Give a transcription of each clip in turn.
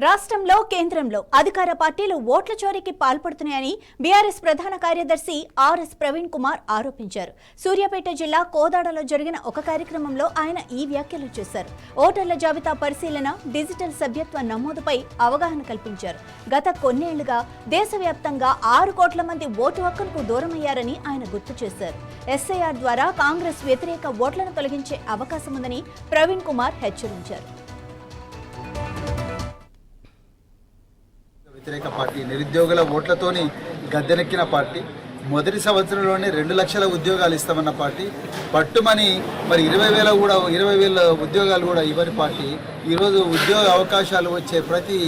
రాష్ట్రంలో కేంద్రంలో అధికార పార్టీలు ఓట్ల చోరీకి పాల్పడుతున్నాయని బీఆర్ఎస్ ప్రధాన కార్యదర్శి ఆర్ఎస్ ప్రవీణ్ కుమార్ ఆరోపించారు. సూర్యాపేట జిల్లా కోదాడలో జరిగిన ఒక కార్యక్రమంలో ఆయన ఈ వ్యాఖ్యలు చేశారు. ఓటర్ల జాబితా పరిశీలన, డిజిటల్ సభ్యత్వ నమోదుపై అవగాహన కల్పించారు. గత కొన్నేళ్లుగా దేశవ్యాప్తంగా 6 కోట్ల మంది ఓటు హక్కులకు దూరమయ్యారని ఆయన గుర్తు చేశారు. ఎస్ఐఆర్ ద్వారా కాంగ్రెస్ వ్యతిరేక ఓట్లను తొలగించే అవకాశం ఉందని ప్రవీణ్ కుమార్ హెచ్చరించారు. వ్యతిరేక పార్టీ నిరుద్యోగుల ఓట్లతోని గద్దెనెక్కిన పార్టీ, మొదటి సంవత్సరంలోనే 2 లక్షల ఉద్యోగాలు ఇస్తామన్న పార్టీ, పట్టుమని మరి 20,000 ఉద్యోగాలు కూడా ఇవ్వని పార్టీ ఈరోజు ఉద్యోగ అవకాశాలు వచ్చే ప్రతి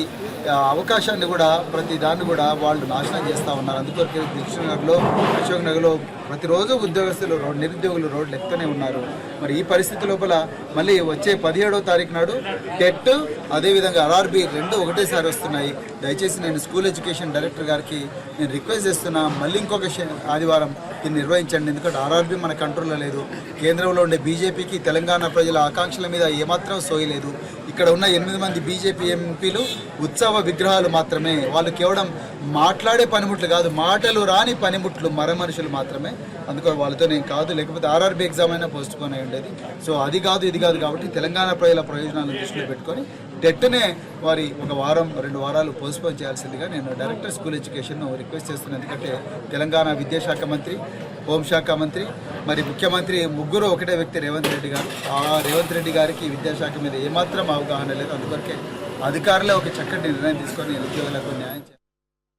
అవకాశాన్ని కూడా ప్రతి దాన్ని కూడా వాళ్ళు నాశనం చేస్తూ ఉన్నారు. అందుకొరకు దిల్సుఖ్నగర్లో, అశోక్ నగర్లో ప్రతిరోజు ఉద్యోగస్తులు నిరుద్యోగులు రోడ్లు ఎక్కుతూనే ఉన్నారు. మరి ఈ పరిస్థితి లోపల మళ్ళీ వచ్చే 17వ తారీఖు నాడు టెట్, అదేవిధంగా RRB 2 ఒకటేసారి వస్తున్నాయి. దయచేసి నేను స్కూల్ ఎడ్యుకేషన్ డైరెక్టర్ గారికి నేను రిక్వెస్ట్ చేస్తున్నా, మళ్ళీ ఇంకొక ఆదివారం దీన్ని నిర్వహించండి. ఎందుకంటే RRB మన కంట్రోల్లో లేదు. కేంద్రంలో ఉండే బీజేపీకి తెలంగాణ ప్రజల ఆకాంక్షల మీద ఏమాత్రం సోయలేదు. ఇక్కడ ఉన్న 8 మంది బీజేపీ ఎంపీలు ఉత్సవ విగ్రహాలు మాత్రమే. వాళ్ళు కేవలం మాట్లాడే పనిముట్లు కాదు, మాటలు రాని పనిముట్లు, మరమనుషులు మాత్రమే. అందుకని వాళ్ళతో నేను కాదు, లేకపోతే RRB ఎగ్జామ్ అయినా పోస్ట్ పోన్ అయి ఉండేది. సో అది కాదు ఇది కాదు కాబట్టి తెలంగాణ ప్రజల ప్రయోజనాలను దృష్టిలో పెట్టుకొని టెట్నే వారి 1 వారం 2 వారాలు పోస్ట్ పోన్ చేయాల్సిందిగా నేను డైరెక్టర్ స్కూల్ ఎడ్యుకేషన్ రిక్వెస్ట్ చేస్తున్నాను. ఎందుకంటే తెలంగాణ విద్యాశాఖ మంత్రి, హోంశాఖ మంత్రి, మరి ముఖ్యమంత్రి ముగ్గురు ఒకటే వ్యక్తి రేవంత్ రెడ్డి గారు. ఆ రేవంత్ రెడ్డి గారికి విద్యాశాఖ మీద ఏమాత్రం అవగాహన లేదు. అందుకొరకే అధికారులే ఒక చక్కటి నిర్ణయం తీసుకొని ఉద్యోగులకు న్యాయం చేయాలి.